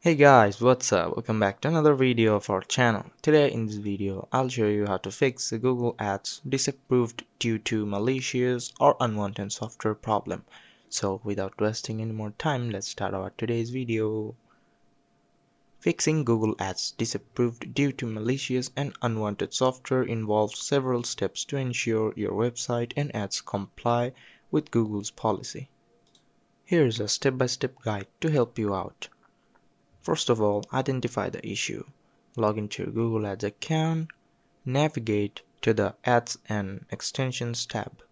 Hey guys, what's up? Welcome back to another video of our channel. Today in this video, I'll show you how to fix the Google Ads disapproved due to malicious or unwanted software problem. So without wasting any more time, let's start our today's video. Fixing Google Ads disapproved due to malicious and unwanted software involves several steps to ensure your website and ads comply with Google's policy. Here's a step-by-step guide to help you out. First of all, identify the issue. Log into your Google Ads account, navigate to the Ads and Extensions tab.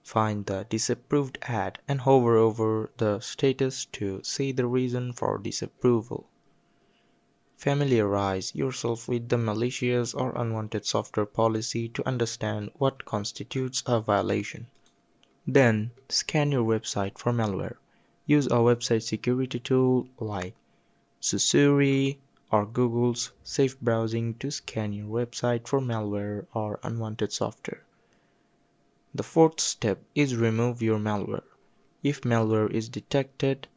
Find the disapproved ad and hover over the status to see the reason for disapproval. Familiarize yourself with the malicious or unwanted software policy to understand what constitutes a violation. Then, scan your website for malware. Use a website security tool like Susuri or Google's Safe Browsing to scan your website for malware or unwanted software. The fourth step is remove your malware. If malware is detected,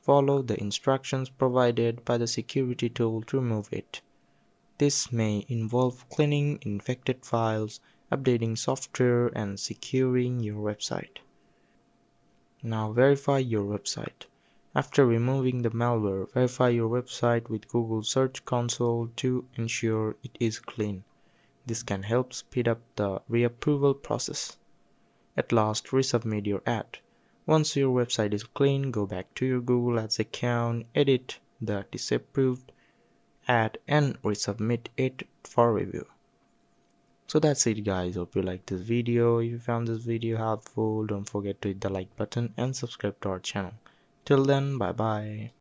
follow the instructions provided by the security tool to remove it. This may involve cleaning infected files, updating software, and securing your website. Now verify your website. After removing the malware, verify your website with Google Search Console to ensure it is clean. This can help speed up the reapproval process. At last, resubmit your ad. Once your website is clean, go back to your Google Ads account, edit the disapproved ad and resubmit it for review. So that's it guys, hope you liked this video. If you found this video helpful, don't forget to hit the like button and subscribe to our channel. Till then, bye bye.